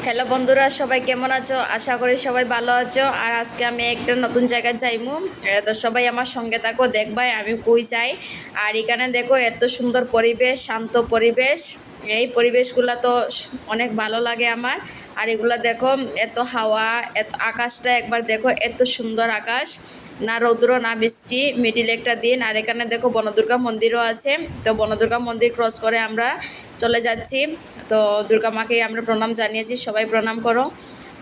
Hello বন্ধুরা, সবাই কেমন আছো? আশা করি সবাই ভালো আছো। আর আজকে আমি একটা নতুন জায়গায় যাইমু। তো সবাই আমার সঙ্গে থাকো, দেখবাই আমি কই যাই। আর এখানে দেখো এত সুন্দর পরিবেশ, শান্ত পরিবেশ। এই পরিবেশগুলো তো অনেক ভালো লাগে আমার। আর এগুলো দেখো, এত হাওয়া, এত আকাশটা একবার দেখো, এত সুন্দর আকাশ। না রৌদ্র না বৃষ্টি, মিডিল একটা দিন। আর এখানে দেখো বনদুর্গা মন্দিরও আছে। তো বনদুর্গা মন্দির ক্রস করে আমরা চলে যাচ্ছি। তো দুর্গা মাকে আমরা প্রণাম জানিয়েছি, সবাই প্রণাম করো।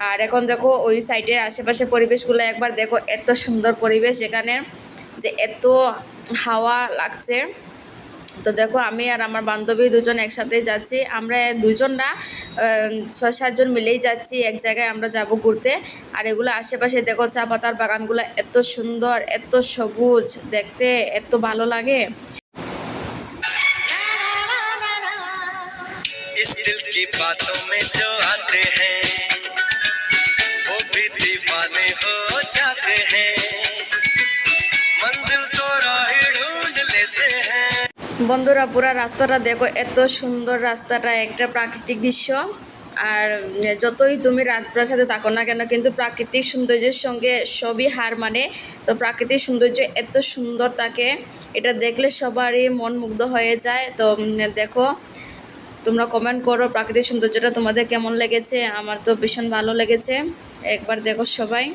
আর এখন দেখো ওই সাইডের আশেপাশে পরিবেশগুলো একবার দেখো, এত সুন্দর পরিবেশ এখানে, যে এত হাওয়া লাগছে। তো দেখো আমি আর আমার বান্ধবী দুজন একসাথে যাচ্ছি। আমরা দুজন না, 6-7 জন মিলেই যাচ্ছি এক জায়গায়, আমরা যাব ঘুরতে। আর এগুলো আশেপাশে দেখো, চা পাতার বাগানগুলো এত সুন্দর, এত সবুজ, দেখতে এত ভালো লাগে। इस दिल की बातों में जो आते हैं वो भी दीवाने हो जाते हैं मंजिल तो राह ढूंढ लेते हैं। বন্ধুরা, পুরা রাস্তাটা দেখো, এত সুন্দর রাস্তাটা, একটা প্রাকৃতিক দৃশ্য। আর যতই তুমি রাজপ্রাসাদে থাকো না কেন, কিন্তু প্রাকৃতিক সৌন্দর্যের সঙ্গে সবই হার মানে। তো প্রাকৃতিক সৌন্দর্য এত সুন্দর থাকে, এটা দেখলে সবারই মন মুগ্ধ হয়ে যায়। তো দেখো, তোমরা কমেন্ট করো প্রাকৃতিক সৌন্দর্যটা তোমাদের কেমন লেগেছে। আমার তো ভীষণ ভালো লেগেছে, একবার দেখো সবাই।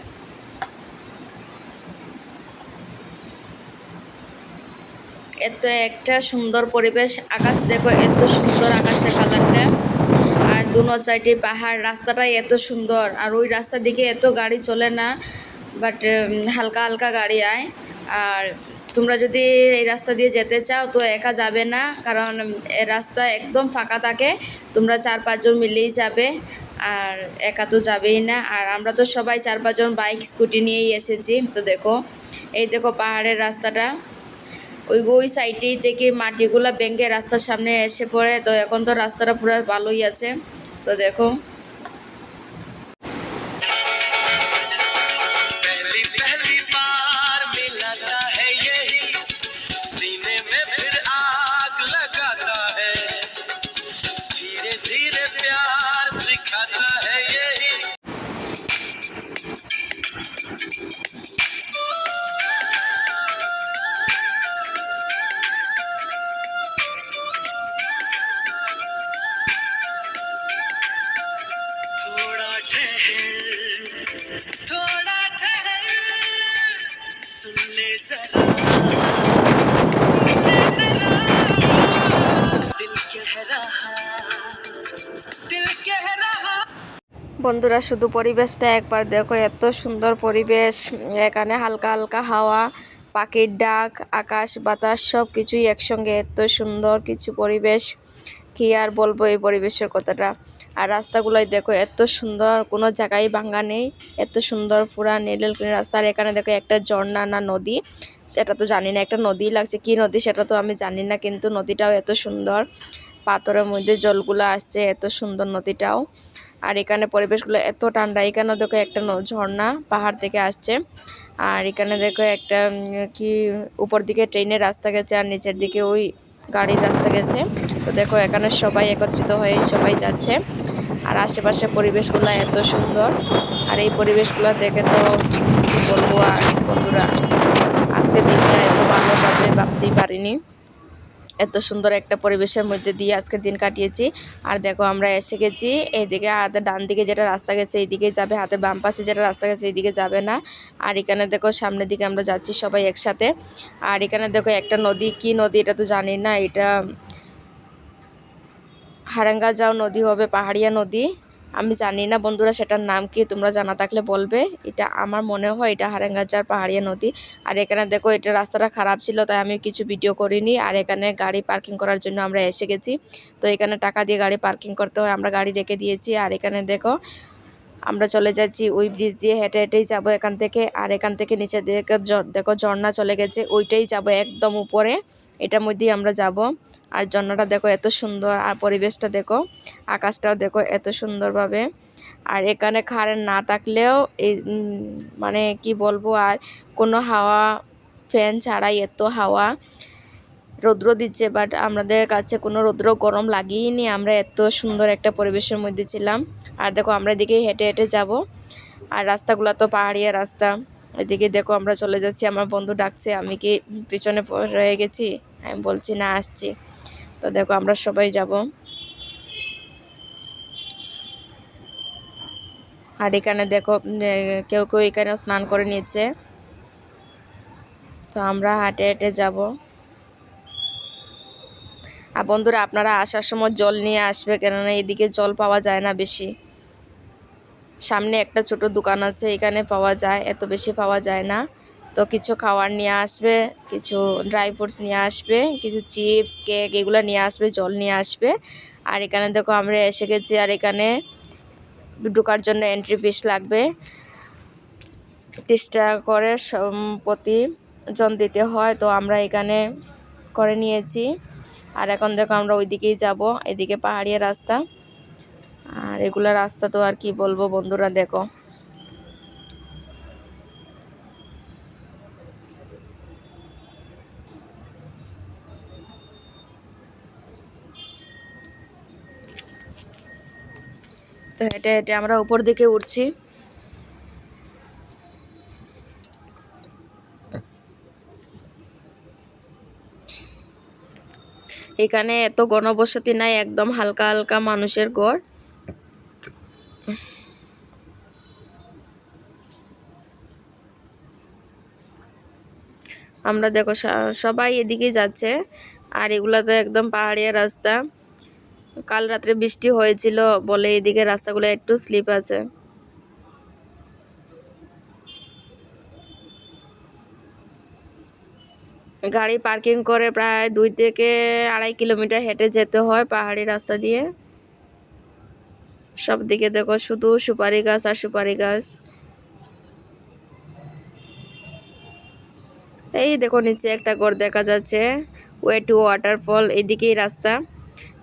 এত একটা সুন্দর পরিবেশ, আকাশ দেখো, এত সুন্দর আকাশের কালারটা। আর দুনো সাইডে পাহাড়, রাস্তাটাই এত সুন্দর। আর ওই রাস্তার দিকে এত গাড়ি চলে না, বাট হালকা হালকা গাড়ি আয়। আর তোমরা যদি এই রাস্তা দিয়ে যেতে চাও তো একা যাবে না, কারণ এই রাস্তা একদম ফাঁকা থাকে। তোমরা 4-5 জন মিলেই যাবে, আর একা তো যাবেই না। আর আমরা তো সবাই 4-5 জন বাইক স্কুটি নিয়েই এসেছি। তো দেখো, এই দেখো পাহাড়ের রাস্তাটা, ওই সাইডেই থেকে মাটিগুলা ভেঙে রাস্তার সামনে এসে পড়ে। তো এখন তো রাস্তাটা পুরো ভালোই আছে। তো দেখো, पहली पहली बार मिलाता है यही सीने में फिर आग लगाता है धीरे धीरे प्यार सिखाता है यही। थोड़ा ठहर, थोड़ा ठहर, सुन ले जरा, सुन ले जरा, दिल कह रहा, दिल कह रहा। বন্ধুরা, শুধু পরিবেশটা একবার দেখো, এত সুন্দর পরিবেশ। এখানে হালকা হালকা হাওয়া, পাখির ডাক, আকাশ বাতাস সব কিছুই একসঙ্গে, এত সুন্দর কিছু পরিবেশ। কি আর বলবো এই পরিবেশের কথাটা। আর রাস্তাগুলোই দেখো, এত সুন্দর, কোনো জায়গায় ভাঙা নেই, এত সুন্দর পুরা নীল নীল রাস্তা। আর এখানে দেখো একটা ঝর্ণা না নদী, সেটা তো জানি না, একটা নদী লাগছে, কি নদী সেটা তো আমি জানি না, কিন্তু নদীটাও এত সুন্দর, পাথরের মধ্যে জলগুলো আসছে, এত সুন্দর নদীটাও। আর এখানে পরিবেশগুলো এত ঠান্ডা। এখানে দেখো একটা ঝর্ণা পাহাড় থেকে আসছে। আর এখানে দেখো একটা কি উপর দিকে ট্রেনের রাস্তা গেছে, আর নিচের দিকে ওই গাড়ির রাস্তা গেছে। তো দেখো এখানে সবাই একত্রিত হয়ে সবাই যাচ্ছে। আর আশেপাশে পরিবেশগুলো এত সুন্দর। আর এই পরিবেশগুলো দেখে তো কি বলবো। আর বন্ধুরা, আজকে দিনটা এত ভালো যাবে ভাবতেই পারিনি। এত সুন্দর একটা পরিবেশের মধ্যে দিয়ে আজকে দিন কাটিয়েছি। আর দেখো আমরা এসে গেছি এইদিকে, হাতের ডান দিকে যেটা রাস্তা গেছে এইদিকে যাবে, হাতের বাম পাশে যেটা রাস্তা গেছে এইদিকে যাবে না। আর এখানে দেখো সামনের দিকে আমরা যাচ্ছি সবাই একসাথে। আর এখানে দেখো একটা নদী, কি নদী এটা তো জানি না, এটা হারাঙ্গাজাও নদী হবে, পাহাড়িয়া নদী, আমি জানি না বন্ধুরা সেটার নাম কি, তোমরা জানা থাকলে বলবে। এটা আমার মনে হয় এটা হারাঙ্গাজার পাহাড়িয়া নদী। আর এখানে দেখো এটা রাস্তাটা খারাপ ছিল, তাই আমি কিছু ভিডিও করিনি। আর এখানে গাড়ি পার্কিং করার জন্য আমরা এসে গেছি। তো এখানে টাকা দিয়ে গাড়ি পার্কিং করতে হয়, আমরা গাড়ি রেখে দিয়েছি। আর এখানে দেখো আমরা চলে যাচ্ছি ওই ব্রিজ দিয়ে, হেঁটে হেঁটেই যাবো এখান থেকে। আর এখান থেকে নিচে দেখো ঝর্ণা চলে গেছে, ওইটাই যাব একদম উপরে, এটার মধ্যেই আমরা যাব। আর ঝর্ণাটা দেখো এত সুন্দর, আর পরিবেশটা দেখো, আকাশটাও দেখো এত সুন্দরভাবে। আর এখানে কারেন্ট না থাকলেও এই মানে কি বলবো, আর কোনো হাওয়া, ফ্যান ছাড়াই এত হাওয়া, রৌদ্র দিচ্ছে, বাট আমাদের কাছে কোনো রৌদ্র গরম লাগেইনি। আমরা এত সুন্দর একটা পরিবেশের মধ্যে ছিলাম। আর দেখো আমরা এদিকে হেঁটে হেঁটে যাব, আর রাস্তাগুলো তো পাহাড়িয়া রাস্তা। এদিকে দেখো আমরা চলে যাচ্ছি, আমার বন্ধু ডাকছে, আমি কি পিছনে রয়ে গেছি? আমি বলছি না, আসছি। তো দেখো আমরা সবাই যাব। আর এখানে দেখো কেউ কেউ এখানে স্নান করে নিয়েছে। তো আমরা হেঁটে হেঁটে যাব। আর বন্ধুরা, আপনারা আসার সময় জল নিয়ে আসবে, কেননা এদিকে জল পাওয়া যায় না বেশি। সামনে একটা ছোট দোকান আছে, এখানে পাওয়া যায়, এত বেশি পাওয়া যায় না। তো কিছু খাবার নিয়ে আসবে, কিছু ড্রাই ফ্রুটস নিয়ে আসবে, কিছু চিপস কেক এগুলো নিয়ে আসবে, জল নিয়ে আসবে। আর এখানে দেখো আমরা এসে গেছি। আর এখানে ঢোকার জন্য এন্ট্রি ফিস লাগবে 30 টাকা করে প্রতিজন দিতে হয়। তো আমরা এখানে করে নিয়েছি। আর এখন দেখো আমরা ওইদিকেই যাব, এদিকে পাহাড়িয়া রাস্তা। আর এগুলা রাস্তা তো আর কি বলবো বন্ধুরা, দেখো। তো হেঁটে হেঁটে আমরা উপর দিকে উঠছি। এখানে এত ঘনবসতি নাই, একদম হালকা হালকা মানুষের ঘর। আমরা দেখো সবাই এদিকেই যাচ্ছে। আর এগুলা তো একদম পাহাড়িয়া রাস্তা। কাল রাত্রে বৃষ্টি হয়েছিল বলে এদিকে রাস্তাগুলো একটু স্লিপ আছে। গাড়ি পার্কিং করে প্রায় 2 থেকে 2.5 কিলোমিটার হেঁটে যেতে হয় পাহাড়ি রাস্তা দিয়ে। সব দিকে দেখো শুধু সুপারি গাছ আর সুপারি গাছ। এই দেখো নিচে একটা ঘর দেখা যাচ্ছে, ওয়ে টু ওয়াটারফল, এইদিকেই রাস্তা।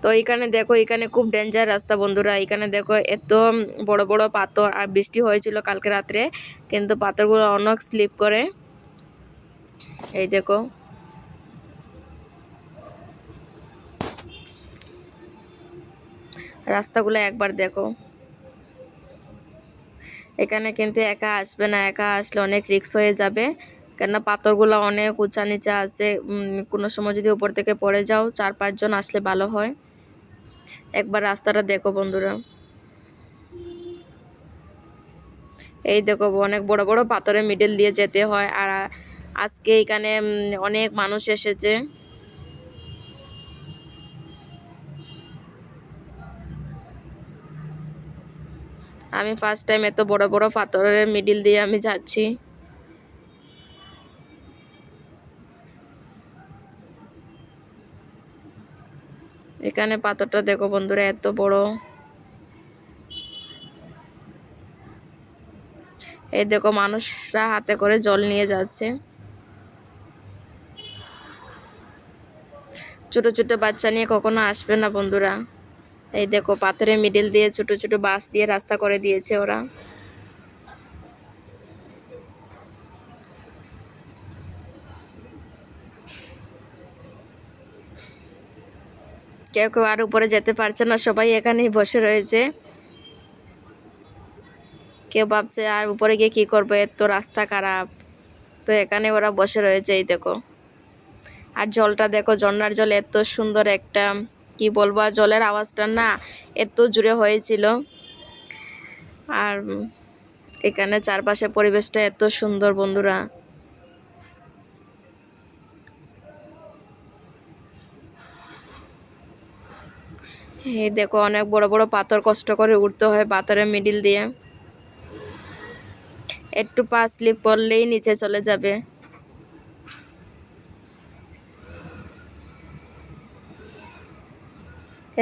তো এখানে দেখো, এখানে খুব ডেঞ্জার রাস্তা বন্ধুরা। এখানে দেখো এত বড় বড় পাথর, আর বৃষ্টি হয়েছিল কালকে রাত্রে, কিন্তু পাথরগুলো অনেক স্লিপ করে। এই দেখো, রাস্তাগুলো একবার দেখো। এখানে কিন্তু একা আসবে না, একা আসলে অনেক রিস্ক হয়ে যাবে, কেননা পাথরগুলো অনেক উঁচা নিচা আছে। কোনো সময় যদি উপর থেকে পড়ে যাও, 4-5 জন আসলে ভালো হয়। একবার রাস্তাটা দেখো বন্ধুরা। এই দেখো অনেক বড় বড় পাথরের মিডল দিয়ে যেতে হয়। আর আজকে এখানে অনেক মানুষ এসেছে। আমি ফার্স্ট টাইম এত বড় বড় পাথরের মিডল দিয়ে আমি যাচ্ছি। এখানে পাথরটা দেখো বন্ধুরা, এত বড়। এই দেখো মানুষরা হাতে করে জল নিয়ে যাচ্ছে। ছোট ছোট বাচ্চা নিয়ে কখনো আসবে না বন্ধুরা। এই দেখো পাথরের মিডল দিয়ে ছোট ছোট বাঁশ দিয়ে রাস্তা করে দিয়েছে ওরা। কেউ কেউ আর উপরে যেতে পারছে না, সবাই এখানেই বসে রয়েছে। কেউ ভাবছে আর উপরে গিয়ে কি করবে, এত রাস্তা খারাপ। তো এখানে ওরা বসে রয়েছে, এই দেখো। আর জলটা দেখো, ঝর্ণার জল এত সুন্দর একটা, কি বলবো, আর জলের আওয়াজটা না এত জুড়ে হয়েছিল। আর এখানে চারপাশে পরিবেশটা এত সুন্দর বন্ধুরা। এই দেখো অনেক বড় বড় পাথর, কষ্ট করে উঠতে হয় পাথরের মিডিল দিয়ে। একটু পা স্লিপ করলেই নিচে চলে যাবে।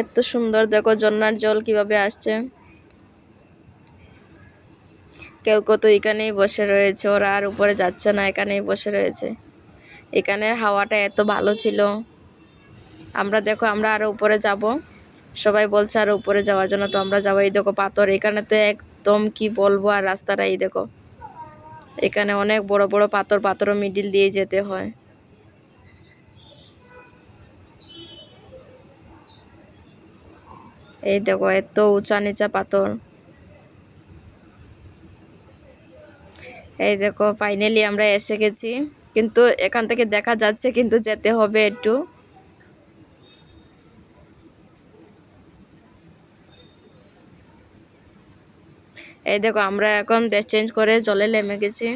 এত সুন্দর দেখো ঝর্ণার জল কিভাবে আসছে। কেউ কেউ তো এখানেই বসে রয়েছে, ওরা আর উপরে যাচ্ছে না, এখানেই বসে রয়েছে। এখানের হাওয়াটা এত ভালো ছিল। আমরা দেখো আমরা আরো উপরে যাব, সবাই বলছে আরো উপরে যাওয়ার জন্য, তো আমরা যাবো। এই দেখো পাথর, এখানে তো একদম কি বলবো। আর রাস্তাটা এই দেখো, এখানে অনেক বড় বড় পাথর, পাথরের মিডিল দিয়ে যেতে হয়। এই দেখো এত উঁচা নিচা পাথর। এই দেখো ফাইনালি আমরা এসে গেছি, কিন্তু এখান থেকে দেখা যাচ্ছে কিন্তু যেতে হবে একটু। এই দেখো আমরা এখন ড্রেস চেঞ্জ করে জলে নেমে গেছি।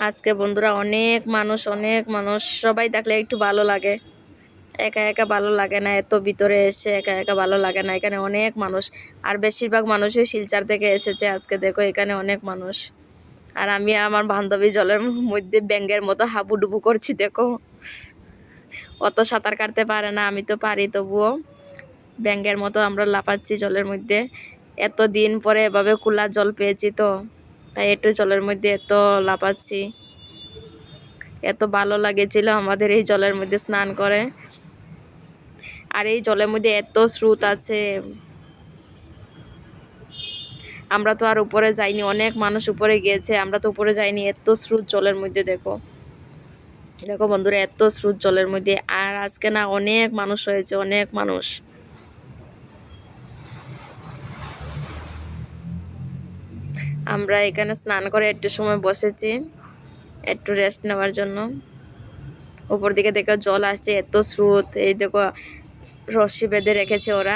আজকে বন্ধুরা অনেক মানুষ সবাই দেখলে একটু ভালো লাগে, একা একা ভালো লাগে না, এত ভিতরে এসে একা একা ভালো লাগে না। এখানে অনেক মানুষ, আর বেশিরভাগ মানুষই শিলচর থেকে এসেছে আজকে। দেখো এখানে অনেক মানুষ, আর আমি আমার বান্ধবী জলের মধ্যে ব্যাঙের মতো হাবুডুবু করছি। দেখো অত সাঁতার কাটতে পারে না, আমি তো পারি, তবুও ব্যাঙের মতো আমরা লাফাচ্ছি জলের মধ্যে। এত দিন পরে এভাবে খোলা জল পেয়েছি, তো তাই একটু জলের মধ্যে এত লাফাচ্ছি। এত ভালো লাগেছিল আমাদের এই জলের মধ্যে স্নান করে। আর এই জলের মধ্যে এত স্রোত আছে, আমরা তো আর উপরে যাইনি, অনেক মানুষ উপরে গিয়েছে, আমরা তো উপরে যাইনি। এত স্রোত জলের মধ্যে, দেখো দেখো বন্ধুরা এত স্রোত জলের মধ্যে। আর আজকে না অনেক মানুষ হয়েছে, অনেক মানুষ। আমরা এখানে স্নান করে একটু সময় বসেছি একটু রেস্ট নেওয়ার জন্য। উপর দিকে দেখো জল আসছে, এত স্রোত। এই দেখো রশি বেঁধে রেখেছে ওরা।